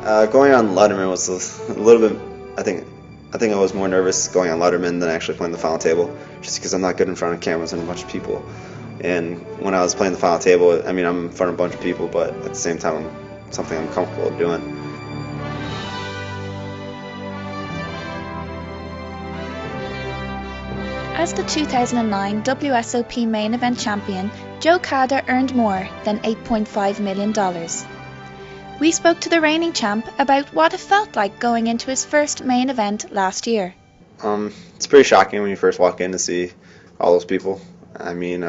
Going on Letterman was a little bit. I think I think I was more nervous going on Letterman than actually playing the final table, just because I'm not good in front of cameras and a bunch of people. And when I was playing the final table, I mean, I'm in front of a bunch of people, but at the same time, something I'm comfortable doing. As the 2009 WSOP main event champion, Joe Cada earned more than $8.5 million. We spoke to the reigning champ about what it felt like going into his first main event last year. It's pretty shocking when you first walk in to see all those people. I mean,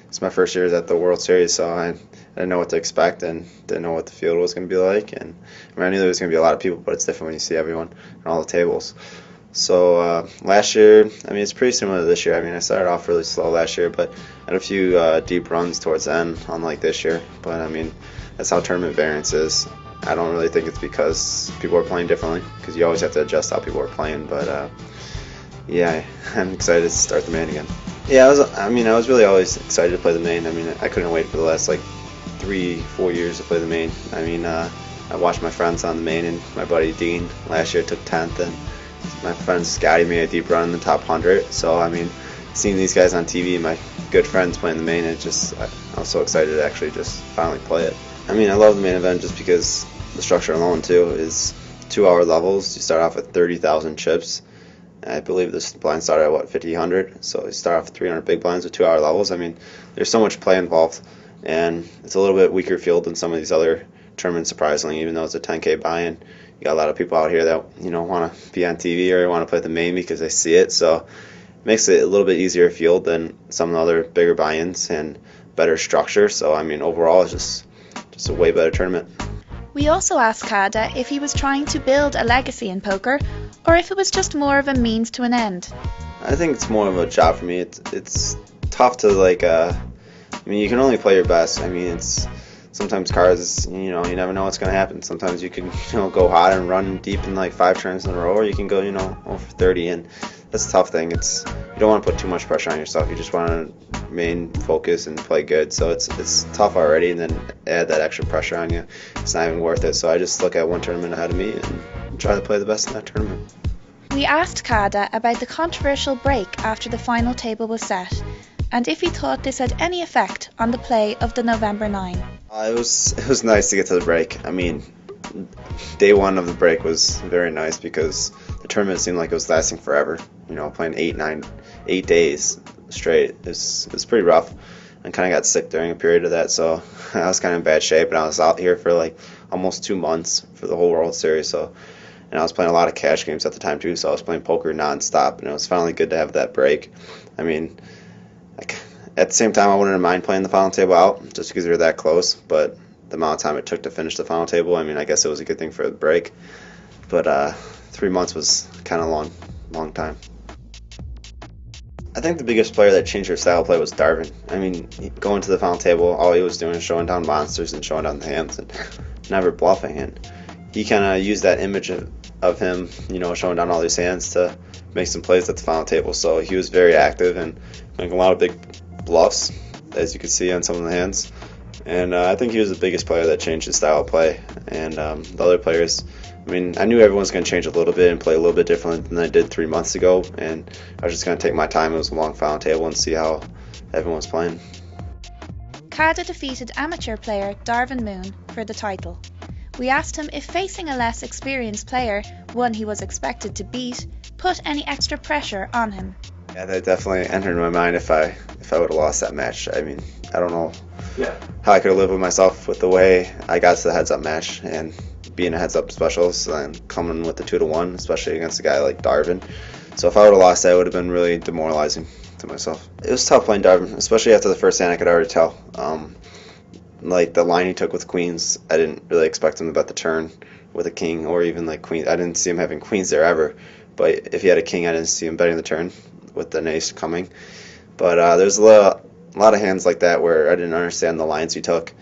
it's my first year at the World Series, so I didn't know what to expect and didn't know what the field was going to be like. And I mean, I knew there was going to be a lot of people, but it's different when you see everyone and all the tables. So last year, I mean, it's pretty similar to this year. I mean, I started off really slow last year, but had a few deep runs towards the end, unlike this year. But I mean, that's how tournament variance is. I don't really think it's because people are playing differently, because you always have to adjust how people are playing. But yeah, I'm excited to start the main again. Yeah, I was really always excited to play the main. I mean, I couldn't wait for the last like 3-4 years to play the main. I mean, I watched my friends on the main, and my buddy Dean last year took 10th, and my friend Scotty made a deep run in the top 100. So I mean, seeing these guys on TV, my good friends playing the main, I was so excited to actually just finally play it. I mean, I love the main event just because the structure alone too is 2-hour levels. You start off with 30,000 chips. I believe this blind started at 5,000. So you start off with 300 big blinds with 2-hour levels. I mean, there's so much play involved, and it's a little bit weaker field than some of these other tournaments, surprisingly, even though it's a 10K buy-in. You got a lot of people out here that want to be on TV or want to play the main because they see it. So it makes it a little bit easier field than some of the other bigger buy-ins and better structure. So I mean, overall, it's just a way better tournament. We also asked Cada if he was trying to build a legacy in poker, or if it was just more of a means to an end. I think it's more of a job for me. It's tough to I mean, you can only play your best. I mean, it's sometimes cards, you never know what's going to happen. Sometimes you can, go hot and run deep in like 5 turns in a row, or you can go, over 30, and that's a tough thing. You don't want to put too much pressure on yourself. You just want to remain focused and play good. So it's tough already, and then add that extra pressure on you. It's not even worth it. So I just look at one tournament ahead of me and try to play the best in that tournament. We asked Cada about the controversial break after the final table was set, and if he thought this had any effect on the play of the November 9. It was nice to get to the break. I mean, day one of the break was very nice because the tournament seemed like it was lasting forever. Playing 8 days straight. It was pretty rough, and kind of got sick during a period of that. So I was kind of in bad shape, and I was out here for like almost 2 months for the whole World Series. And I was playing a lot of cash games at the time too. So I was playing poker nonstop, and it was finally good to have that break. I mean, at the same time, I wouldn't mind playing the final table out just because we were that close, but the amount of time it took to finish the final table, I mean, I guess it was a good thing for the break. But 3 months was kind of long time. I think the biggest player that changed her style of play was Darvin. I mean, going to the final table, all he was doing is showing down monsters and showing down the hands and never bluffing. And he kind of used that image of him, showing down all these hands to make some plays at the final table. So he was very active and making a lot of big bluffs, as you can see on some of the hands. And I think he was the biggest player that changed his style of play. And the other players, I mean, I knew everyone was going to change a little bit and play a little bit different than I did 3 months ago. And I was just going to take my time. It was a long final table and see how everyone was playing. Cada defeated amateur player Darvin Moon for the title. We asked him if facing a less experienced player, one he was expected to beat, put any extra pressure on him. Yeah, that definitely entered my mind if I would have lost that match. I mean, I don't know how I could have lived with myself with the way I got to the heads-up match and being a heads-up specialist and coming with the 2-1, especially against a guy like Darvin. So if I would have lost that, it would have been really demoralizing to myself. It was tough playing Darvin, especially after the first hand. I could already tell. Like the line he took with queens, I didn't really expect him to bet the turn with a king or even like queen. I didn't see him having queens there ever. But if he had a king, I didn't see him betting the turn with the ace coming. But there's a lot of hands like that where I didn't understand the lines he took.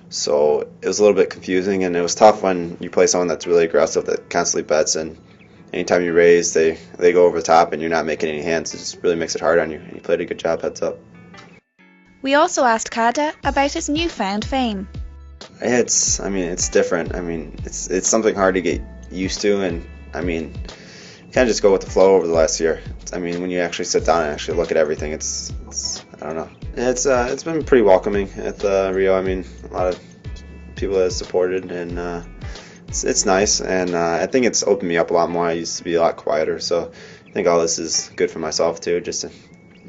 So it was a little bit confusing, and it was tough when you play someone that's really aggressive that constantly bets, and anytime you raise, they go over the top and you're not making any hands. It just really makes it hard on you. And you played a good job heads up. We also asked Cada about his newfound fame. I mean, it's different. I mean, it's something hard to get used to, and I mean, kind of just go with the flow over the last year. I mean, when you actually sit down and actually look at everything, it's I don't know. It's been pretty welcoming at Rio. I mean, a lot of people that have supported, and it's nice, and I think it's opened me up a lot more. I used to be a lot quieter, so I think all this is good for myself too, just to,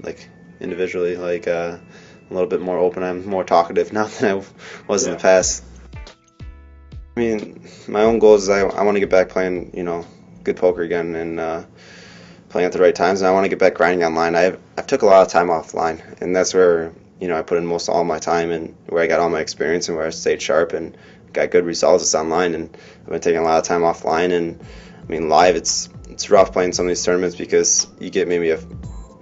like, individually, like, a little bit more open. I'm more talkative now than I was in the past. I mean, my own goal is I want to get back playing, good poker again, and playing at the right times, and I want to get back grinding online. I've took a lot of time offline, and that's where I put in most all my time, and where I got all my experience, and where I stayed sharp and got good results. It's online, and I've been taking a lot of time offline. And I mean, live, it's rough playing some of these tournaments, because you get maybe a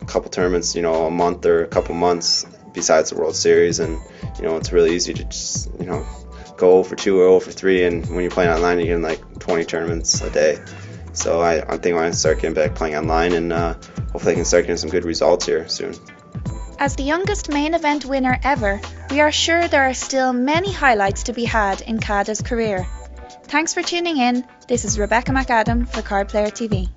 couple tournaments, a month or a couple months besides the World Series, and it's really easy to just go 0 for 2 or 0 for 3, and when you're playing online, you're getting like 20 tournaments a day. So I think I'm going to start getting back playing online, and hopefully I can start getting some good results here soon. As the youngest main event winner ever, we are sure there are still many highlights to be had in Kada's career. Thanks for tuning in. This is Rebecca McAdam for Card Player TV.